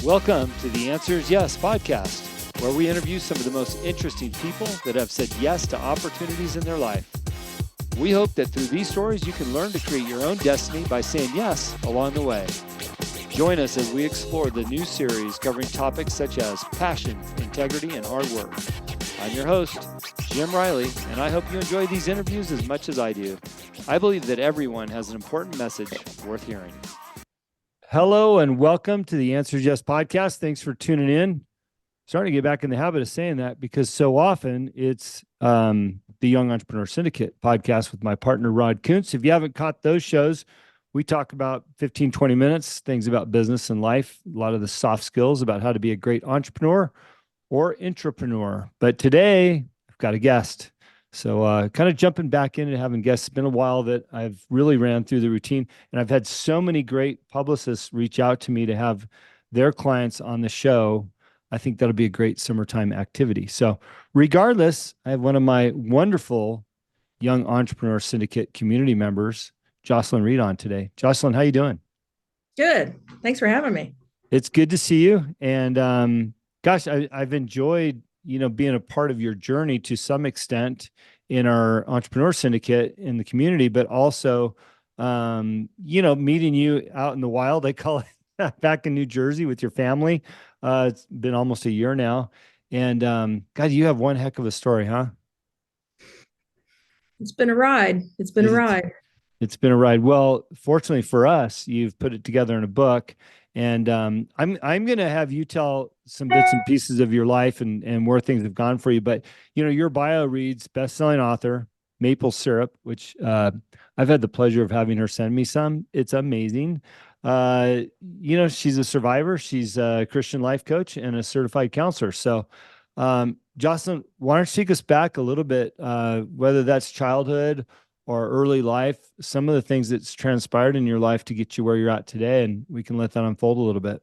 Welcome to the Answer is Yes podcast, where we interview some of the most interesting people that have said yes to opportunities in their life. We hope that through these stories, you can learn to create your own destiny by saying yes along the way. Join us as we explore the new series covering topics such as passion, integrity, and hard work. I'm your host, Jim Riley, and I hope you enjoy these interviews as much as I do. I believe that everyone has an important message worth hearing. Hello and welcome to the Answer is Yes podcast. Thanks for tuning in. Starting to get back in the habit of saying that because so often it's the Young Entrepreneur Syndicate podcast with my partner, Rod Kuntz. If you haven't caught those shows, we talk about 15, 20 minutes, things about business and life, a lot of the soft skills about how to be a great entrepreneur or intrapreneur. But today I've got a guest. So kind of jumping back in and having guests. It's been a while that I've really ran through the routine, and I've had so many great publicists reach out to me to have their clients on the show. I think that'll be a great summertime activity. So regardless, I have one of my wonderful Young Entrepreneur Syndicate community members, Jocelyn Wreede, on today. Jocelyn, how you doing? Good. Thanks for having me. It's good to see you. And gosh, I've enjoyed being a part of your journey to some extent in our entrepreneur syndicate in the community, but also, meeting you out in the wild, I call it, back in New Jersey with your family. It's been almost a year now. And God, you have one heck of a story, huh? It's been a ride. It's been a ride. It's been a ride. Well, fortunately for us, you've put it together in a book. And I'm going to have you tell some bits and pieces of your life and where things have gone for you. But, your bio reads best-selling author, maple syrup, which I've had the pleasure of having her send me some. It's amazing. She's a survivor. She's a Christian life coach and a certified counselor. So, Jocelyn, why don't you take us back a little bit, whether that's childhood or early life, some of the things that's transpired in your life to get you where you're at today, and we can let that unfold a little bit.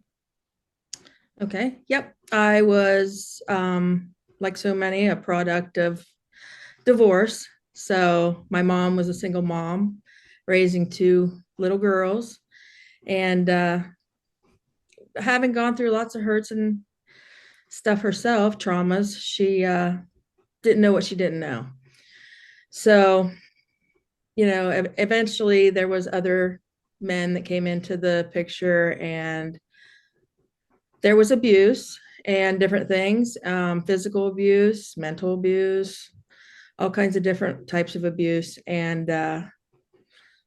Okay. Yep. I was, like so many, a product of divorce. So my mom was a single mom raising two little girls, and having gone through lots of hurts and stuff herself, traumas, she didn't know what she didn't know. So eventually there was other men that came into the picture, and there was abuse and different things, physical abuse, mental abuse, all kinds of different types of abuse. And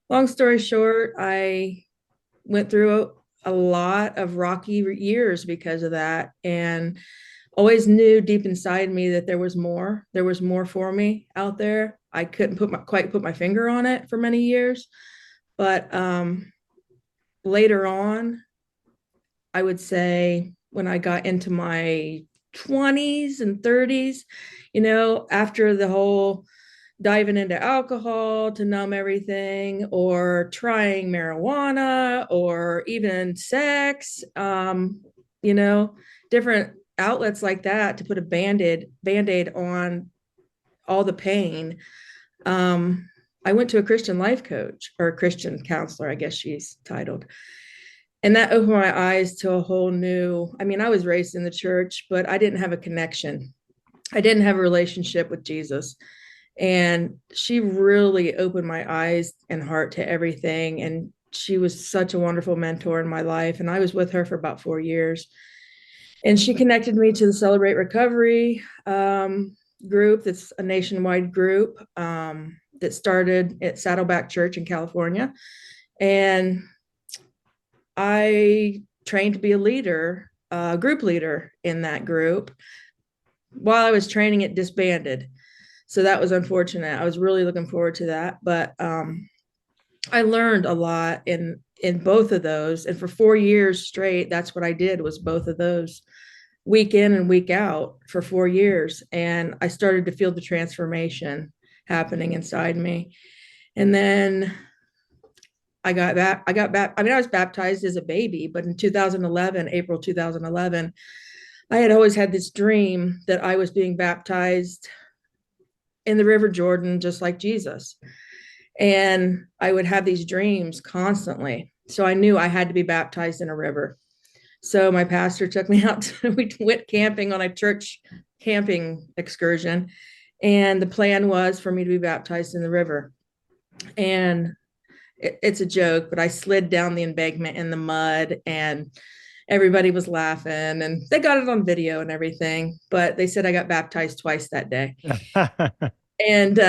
long story short, I went through a lot of rocky years because of that, and always knew deep inside me that there was more. There was more for me out there. I couldn't quite put my finger on it for many years, but later on, I would say when I got into my 20s and 30s, after the whole diving into alcohol to numb everything, or trying marijuana, or even sex, different outlets like that to put a band-aid on all the pain. I went to a Christian life coach, or a Christian counselor, I guess she's titled. And that opened my eyes to a whole new, I was raised in the church, but I didn't have a connection. I didn't have a relationship with Jesus. And she really opened my eyes and heart to everything. And she was such a wonderful mentor in my life. And I was with her for about 4 years. And she connected me to the Celebrate Recovery group. That's a nationwide group that started at Saddleback Church in California. And I trained to be a leader, group leader in that group. While I was training, it disbanded. So that was unfortunate. I was really looking forward to that. But I learned a lot in both of those. And for 4 years straight, that's what I did, was both of those, week in and week out, for 4 years. And I started to feel the transformation happening inside me. And then I got back. I was baptized as a baby, but in 2011, April 2011, I had always had this dream that I was being baptized in the River Jordan, just like Jesus. And I would have these dreams constantly. So I knew I had to be baptized in a river. So my pastor took me out we went camping on a church camping excursion. And the plan was for me to be baptized in the river. And it's a joke, but I slid down the embankment in the mud and everybody was laughing and they got it on video and everything. But they said I got baptized twice that day. And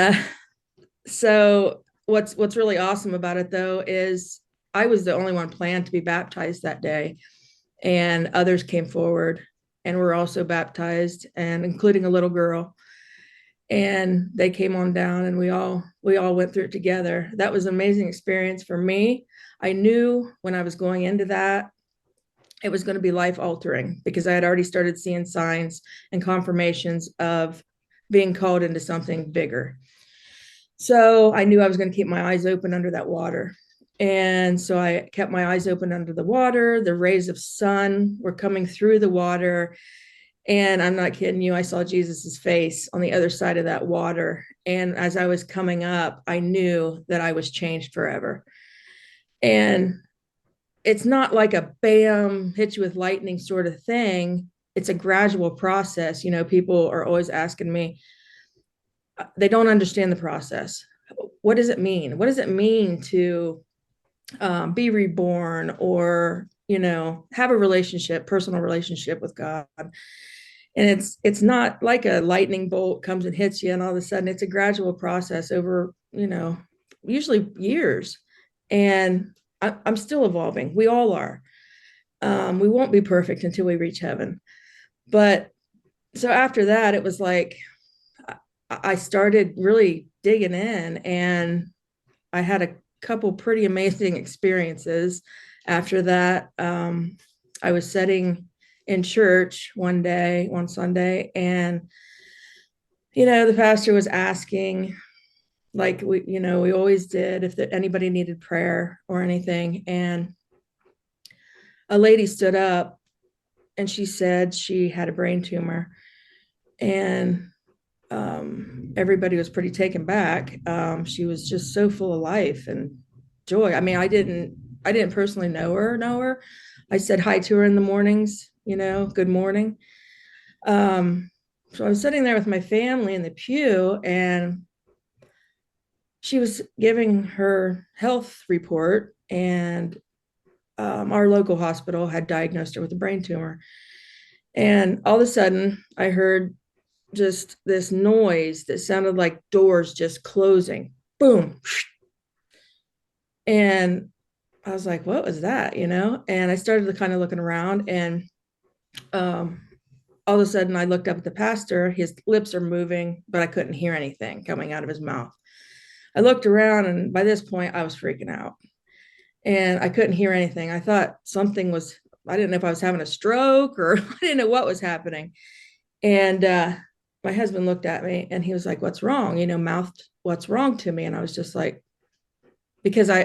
so what's really awesome about it though is I was the only one planned to be baptized that day, and others came forward and were also baptized, and including a little girl. And they came on down, and we all went through it together. That was an amazing experience for me. I knew when I was going into that it was going to be life altering because I had already started seeing signs and confirmations of being called into something bigger. So I knew I was going to keep my eyes open under that water. And so I kept my eyes open under the water. The rays of sun were coming through the water. And I'm not kidding you, I saw Jesus's face on the other side of that water. And as I was coming up, I knew that I was changed forever. And it's not like a bam, hit you with lightning sort of thing. It's a gradual process. People are always asking me, they don't understand the process. What does it mean? What does it mean to be reborn, or have a relationship, personal relationship with God? And it's not like a lightning bolt comes and hits you and all of a sudden. It's a gradual process over usually years. And I'm still evolving. We all are. We won't be perfect until we reach heaven. But so after that, it was like I started really digging in, and I had a couple pretty amazing experiences after that. I was sitting in church one Sunday, and the pastor was asking, like we always did, if anybody needed prayer or anything. And a lady stood up and she said she had a brain tumor. And everybody was pretty taken back. She was just so full of life and joy. I mean, I didn't personally know her. I said hi to her in the mornings, good morning. So I was sitting there with my family in the pew, and she was giving her health report, and our local hospital had diagnosed her with a brain tumor. And all of a sudden, I heard just this noise that sounded like doors just closing. Boom. And I was like, what was that? And I started to kind of looking around, and all of a sudden I looked up at the pastor. His lips are moving, but I couldn't hear anything coming out of his mouth. I looked around, and by this point I was freaking out, and I couldn't hear anything. I thought I didn't know if I was having a stroke or I didn't know what was happening. And my husband looked at me and he was like, what's wrong? Mouthed what's wrong to me. And I was just like, because I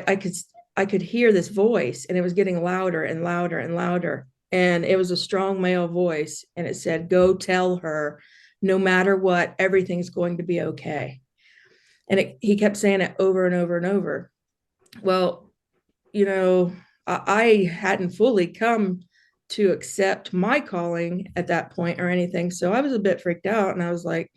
could hear this voice, and it was getting louder and louder and louder. And it was a strong male voice, and it said, go tell her, no matter what, everything's going to be okay. And he kept saying it over and over and over. Well, I hadn't fully come to accept my calling at that point or anything. So I was a bit freaked out, and I was like,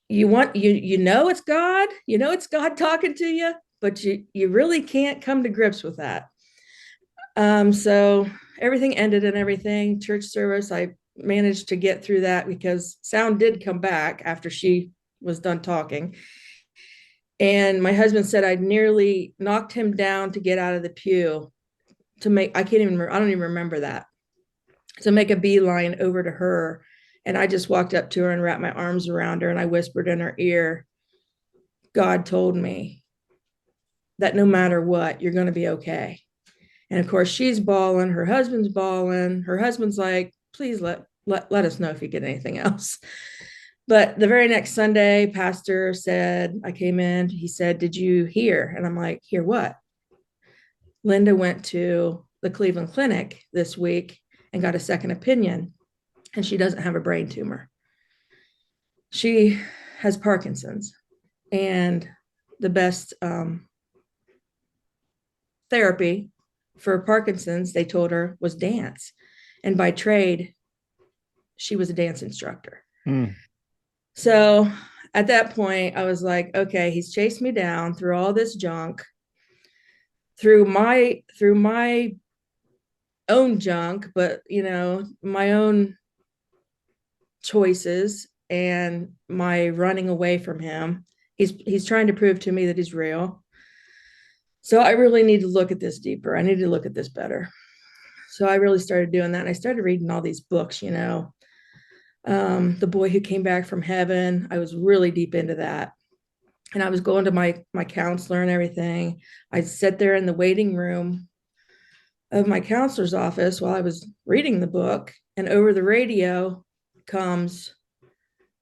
it's God, it's God talking to you, but you really can't come to grips with that. So everything ended and everything. Church service, I managed to get through that because sound did come back after she was done talking. And my husband said I'd nearly knocked him down to get out of the pew I don't even remember that, to make a beeline over to her. And I just walked up to her and wrapped my arms around her, and I whispered in her ear, God told me that no matter what, you're going to be okay. And of course, she's bawling, her husband's bawling. Her husband's like, please let us know if you get anything else. But the very next Sunday, pastor said, I came in, he said, did you hear? And I'm like, hear what? Linda went to the Cleveland Clinic this week and got a second opinion, and she doesn't have a brain tumor. She has Parkinson's, and the best therapy for Parkinson's, they told her, was dance. And by trade, she was a dance instructor. Mm. So at that point, I was like, okay, he's chased me down through all this junk, through my own junk, but my own choices and my running away from him. He's trying to prove to me that he's real. So I really need to look at this deeper. I need to look at this better. So I really started doing that. And I started reading all these books, The Boy Who Came Back from Heaven. I was really deep into that. And I was going to my counselor and everything. I'd sit there in the waiting room of my counselor's office while I was reading the book. And over the radio comes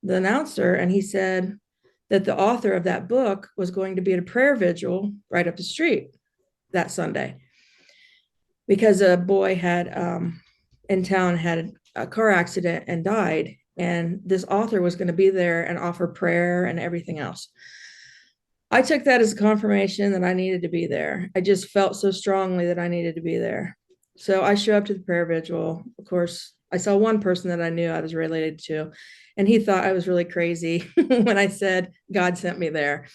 the announcer, and he said that the author of that book was going to be at a prayer vigil right up the street that Sunday, because a boy had in town had a car accident and died, and this author was going to be there and offer prayer and everything else. I took that as a confirmation that I needed to be there. I just felt so strongly that I needed to be there. So I show up to the prayer vigil. Of course, I saw one person that I knew I was related to, and he thought I was really crazy when I said God sent me there.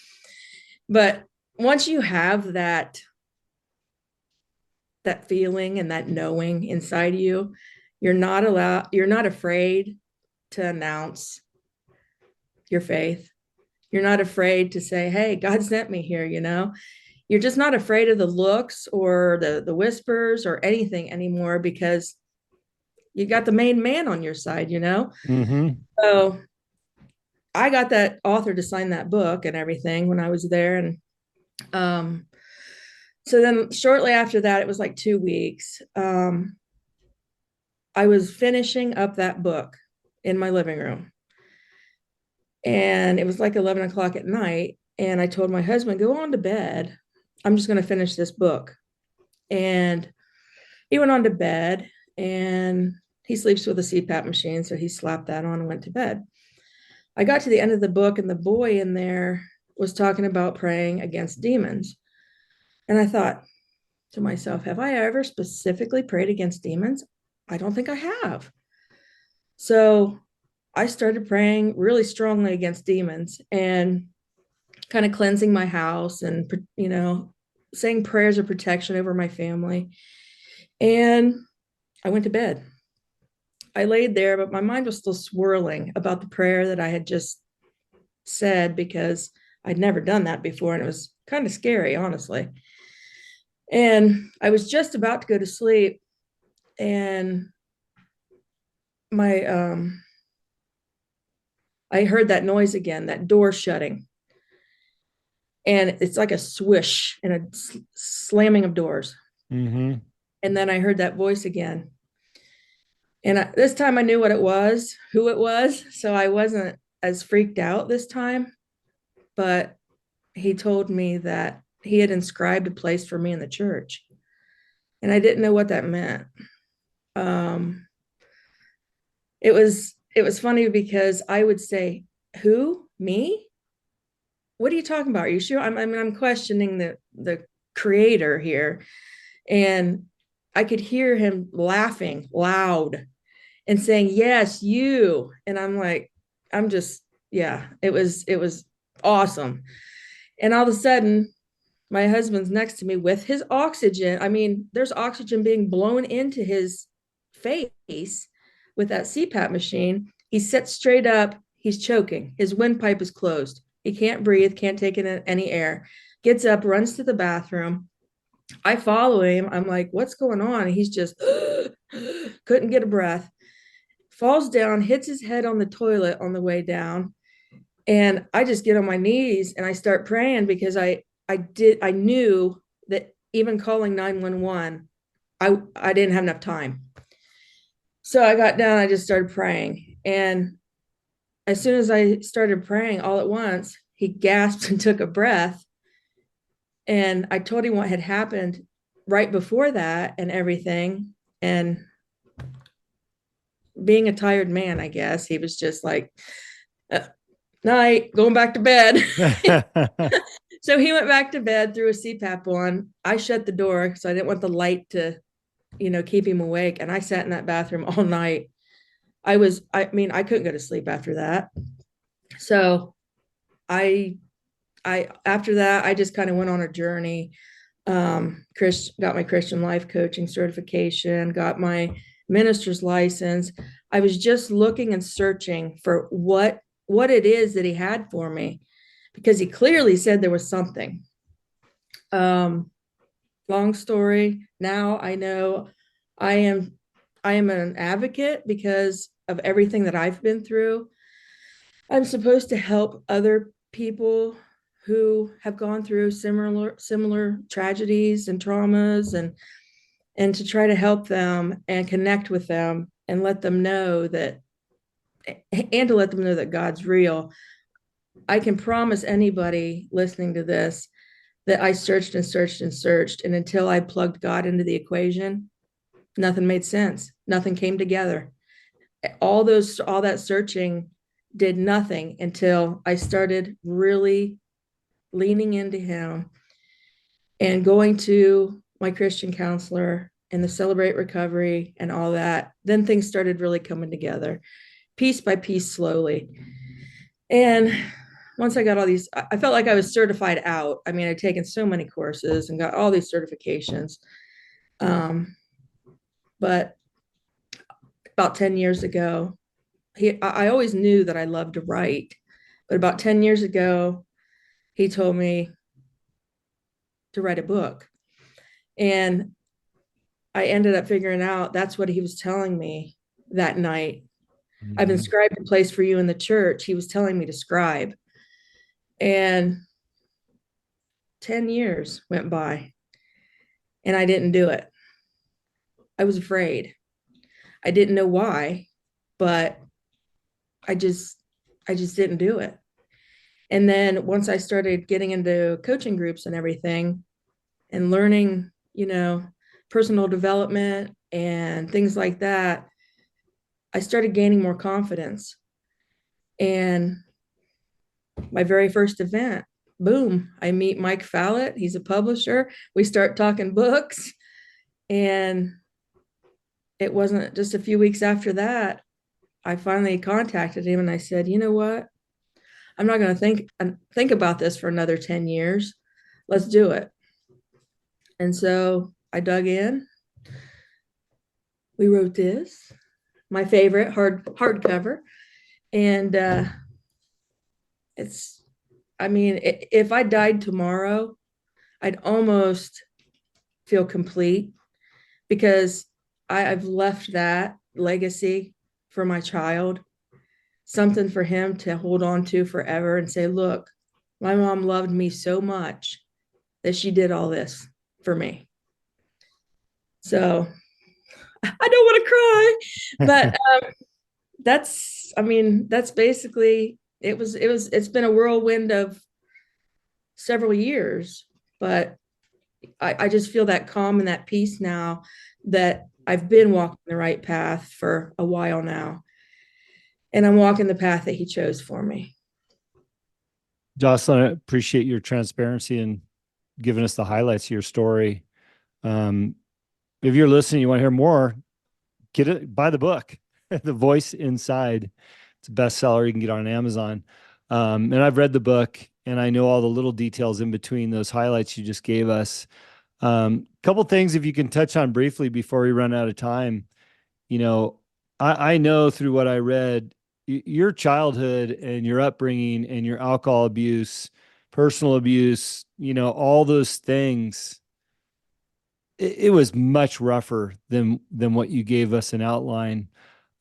But once you have that feeling and that knowing inside you, you're not afraid to announce your faith. You're not afraid to say, hey, God sent me here, You're just not afraid of the looks or the whispers or anything anymore, because you got the main man on your side, Mm-hmm. So I got that author to sign that book and everything when I was there. And so then shortly after that, it was like 2 weeks. I was finishing up that book in my living room. And it was like 11 o'clock at night. And I told my husband, go on to bed. I'm just going to finish this book. And he went on to bed, and he sleeps with a CPAP machine. So he slapped that on and went to bed. I got to the end of the book, and the boy in there was talking about praying against demons. And I thought to myself, have I ever specifically prayed against demons? I don't think I have. So I started praying really strongly against demons and kind of cleansing my house and, saying prayers of protection over my family. And I went to bed. I laid there, but my mind was still swirling about the prayer that I had just said, because I'd never done that before. And it was kind of scary, honestly. And I was just about to go to sleep, and I heard that noise again, that door shutting. And it's like a swish and a slamming of doors. Mm-hmm. And then I heard that voice again. And this time I knew what it was, who it was. So I wasn't as freaked out this time. But he told me that he had inscribed a place for me in the church. And I didn't know what that meant. It was funny, because I would say, who? Me? What are you talking about? Are you sure? I'm questioning the creator here. And I could hear him laughing loud and saying, yes, you. And I'm like, it was awesome. And all of a sudden, my husband's next to me with his oxygen. I mean, there's oxygen being blown into his face with that CPAP machine. He sits straight up. He's choking. His windpipe is closed. He can't breathe, can't take in any air. Gets up, runs to the bathroom. I follow him. I'm like, what's going on? And he's just couldn't get a breath. Falls down, hits his head on the toilet on the way down. And I just get on my knees and I start praying, because I knew that even calling 911, I didn't have enough time. So I got down, I just started praying. And as soon as I started praying, all at once, he gasped and took a breath. And I told him what had happened right before that and everything. And being a tired man, I guess, he was just like, night, going back to bed. So he went back to bed, threw a CPAP on. I shut the door because I didn't want the light to, keep him awake. And I sat in that bathroom all night. I couldn't go to sleep after that. So I, after that, I just kind of went on a journey. Got my Christian life coaching certification, got my minister's license. I was just looking and searching for what it is that he had for me, because he clearly said there was something. Long story. Now I know I am I am an advocate because of everything that I've been through. I'm supposed to help other people who have gone through similar tragedies and traumas, and to try to help them and connect with them and let them know that and to let them know that God's real. I can promise anybody listening to this that I searched and searched and searched, and until I plugged God into the equation, nothing made sense. Nothing came together. All that searching did nothing until I started really leaning into him and going to my Christian counselor and the Celebrate Recovery and all that. Then things started really coming together, piece by piece, slowly. And once I got all these, I felt like I was certified out. I mean, I'd taken so many courses and got all these certifications. But about 10 years ago, I always knew that I loved to write. But about 10 years ago, he told me to write a book. And I ended up figuring out that's what he was telling me that night. I've inscribed a place for you in the church. He was telling me to scribe. And 10 years went by and I didn't do it. I was afraid. I didn't know why, but I just didn't do it. And then once I started getting into coaching groups and everything and learning, personal development and things like that, I started gaining more confidence. And my very first event, boom, I meet Mike Fallett. He's a publisher. We start talking books. And it wasn't just a few weeks after that, I finally contacted him and I said, you know what? I'm not going to think about this for another 10 years. Let's do it. And so I dug in. We wrote this, my favorite hardcover. And if I died tomorrow, I'd almost feel complete, because I've left that legacy for my child, something for him to hold on to forever and say, look, my mom loved me so much that she did all this for me. So I don't want to cry, but that's basically, it's been a whirlwind of several years, but I just feel that calm and that peace now, that I've been walking the right path for a while now. And I'm walking the path that he chose for me. Jocelyn, I appreciate your transparency and giving us the highlights of your story. If you're listening, you want to hear more, get it, buy the book, The Voice Inside. It's a bestseller. You can get it on Amazon. And I've read the book and I know all the little details in between those highlights you just gave us. Couple things, if you can touch on briefly before we run out of time. I know through what I read, your childhood and your upbringing and your alcohol abuse, personal abuse, all those things, it was much rougher than what you gave us an outline.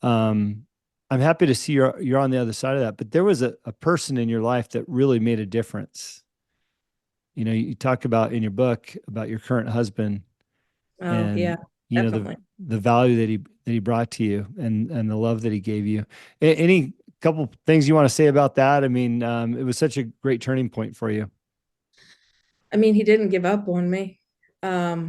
I'm happy to see you're on the other side of that, but there was a person in your life that really made a difference. You talk about in your book about your current husband, Oh, and yeah, definitely. the value that he brought to you, and the love that he gave you. Any couple things you want to say about that? I mean, it was such a great turning point for you. He didn't give up on me. I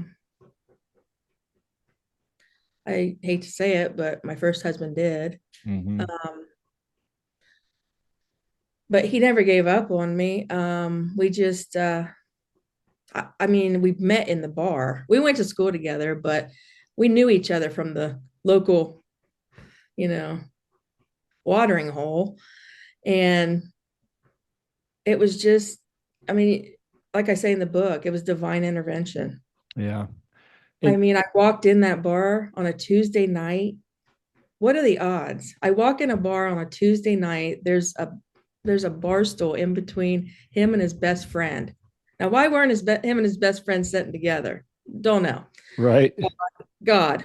hate to say it, but my first husband did. Mm-hmm. Um, but he never gave up on me. We just, I mean, we met in the bar. We went to school together, but we knew each other from the local, you know, watering hole. And it was just, I mean, like I say in the book, it was divine intervention. Yeah. I And mean, I walked in that bar on a Tuesday night. What are the odds? I walk in a bar on a Tuesday night. There's a bar stool in between him and his best friend. Now, why weren't him and his best friend sitting together? Don't know. right. God.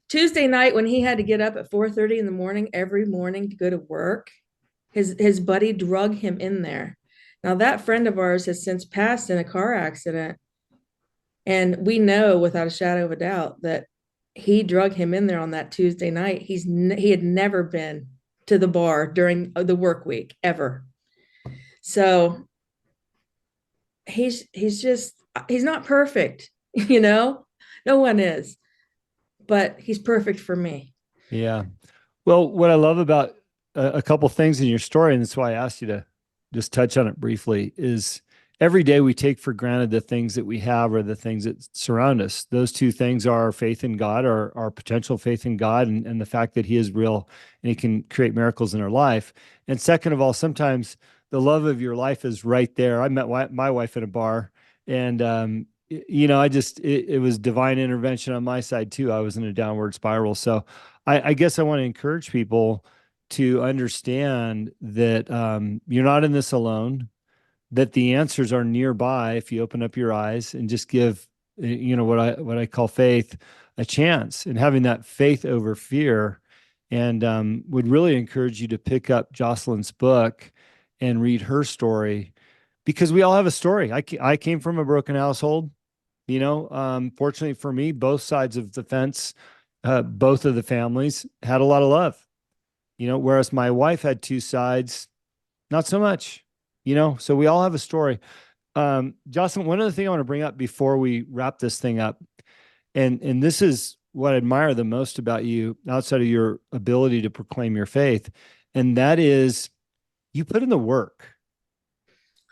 Tuesday night when he had to get up at 4:30 in the morning every morning to go to work, his buddy drug him in there. Now that friend of ours has since passed in a car accident, and we know without a shadow of a doubt that he drug him in there on that Tuesday night. He had never been to the bar during the work week ever. So he's not perfect, you know. No one is, but he's perfect for me. Yeah. Well, what I love about a couple things in your story, and that's why I asked you to just touch on it briefly, is every day we take for granted the things that we have or the things that surround us. Those two things are our faith in God, our potential faith in God, and the fact that He is real and He can create miracles in our life. And second of all, sometimes the love of your life is right there. I met my wife in a bar, and it was divine intervention on my side too. I was in a downward spiral, so I guess I want to encourage people to understand that you're not in this alone, that the answers are nearby if you open up your eyes and just give, what I call faith a chance, and having that faith over fear. And would really encourage you to pick up Jocelyn's book and read her story, because we all have a story. I came from a broken household. Fortunately for me, both sides of the fence, both of the families had a lot of love, whereas my wife had two sides, not so much, so we all have a story. Jocelyn, one other thing I want to bring up before we wrap this thing up, and this is what I admire the most about you outside of your ability to proclaim your faith, and that is you put in the work.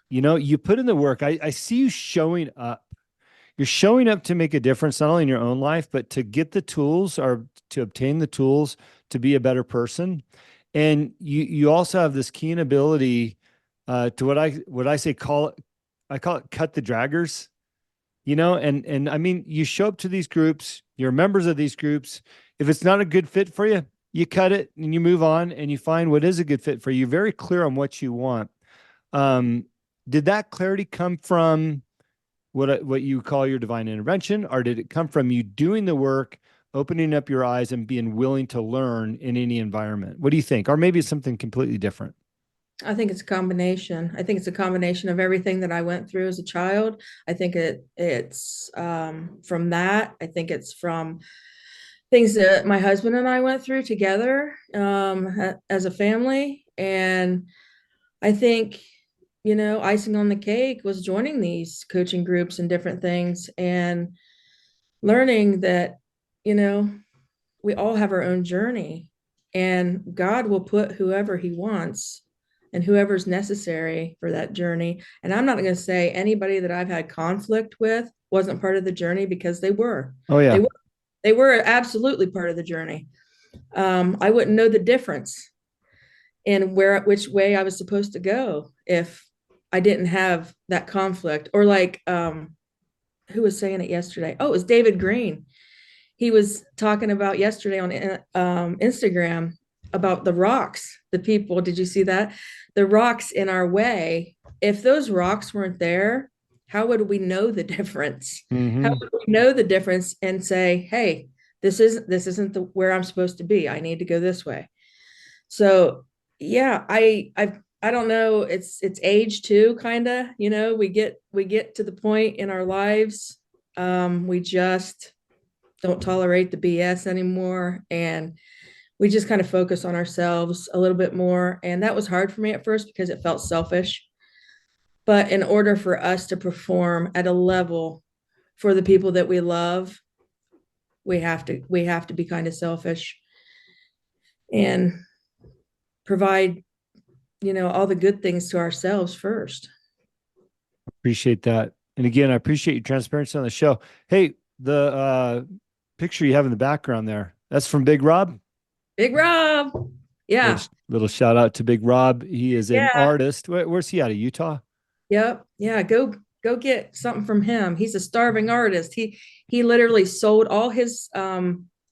You put in the work. I see you showing up. You're showing up to make a difference, not only in your own life, but to get the tools or to obtain the tools to be a better person. And you also have this keen ability to I call it cut the draggers, and I mean, you show up to these groups, you're members of these groups. If it's not a good fit for you, you cut it and you move on and you find what is a good fit for you. You're very clear on what you want. Um, did that clarity come from what you call your divine intervention, or did it come from you doing the work, opening up your eyes, and being willing to learn in any environment? What do you think? Or maybe it's something completely different. I think it's a combination. I think it's a combination of everything that I went through as a child. I think it's from that. I think it's from things that my husband and I went through together as a family. And I think, icing on the cake was joining these coaching groups and different things and learning that, you know, we all have our own journey, and God will put whoever He wants and whoever's necessary for that journey. And I'm not going to say anybody that I've had conflict with wasn't part of the journey, because they were. Oh They yeah. were. They were absolutely part of the journey. I wouldn't know the difference in which way I was supposed to go if I didn't have that conflict. Or like, who was saying it yesterday? Oh, it was David Green. He was talking about yesterday on Instagram about the rocks, the people. Did you see that? The rocks in our way. If those rocks weren't there, how would we know the difference? How Mm-hmm. would we know the difference and say, hey, this isn't where I'm supposed to be. I need to go this way. So yeah, I don't know. It's age too, kind of. We get to the point in our lives, we just don't tolerate the BS anymore. And we just kind of focus on ourselves a little bit more. And that was hard for me at first because it felt selfish. But in order for us to perform at a level for the people that we love, we have to be kind of selfish and provide all the good things to ourselves first. Appreciate that. And again, I appreciate your transparency on the show. Hey, the picture you have in the background there, that's from Big Rob. Big Rob. Yeah. Little shout out to Big Rob. He is an Yeah. artist. Where's he out of Utah? Yep. Yeah. Go get something from him. He's a starving artist. He literally sold all his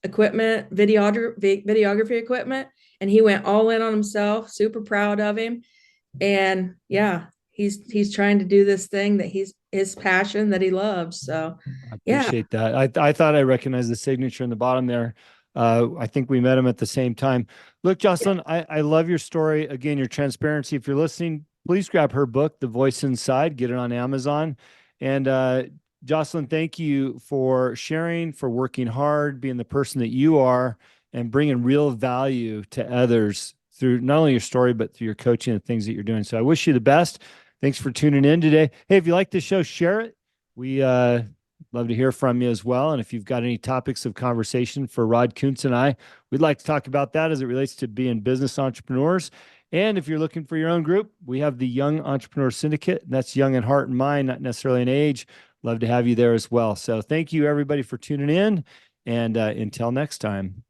equipment, videography equipment, and he went all in on himself. Super proud of him. And yeah, he's trying to do this thing that he's his passion that he loves. So I yeah. appreciate that. I thought I recognized the signature in the bottom there. I think we met him at the same time. Look, Jocelyn, I love your story. Again, your transparency. If you're listening, please grab her book, The Voice Inside. Get it on Amazon. And Jocelyn, thank you for sharing, for working hard, being the person that you are, and bringing real value to others through not only your story, but through your coaching and things that you're doing. So I wish you the best. Thanks for tuning in today. Hey, if you like this show, share it. We love to hear from you as well. And if you've got any topics of conversation for Rod Kuntz and I, we'd like to talk about that as it relates to being business entrepreneurs. And if you're looking for your own group, we have the Young Entrepreneur Syndicate. And that's young in heart and mind, not necessarily in age. Love to have you there as well. So thank you, everybody, for tuning in. And until next time.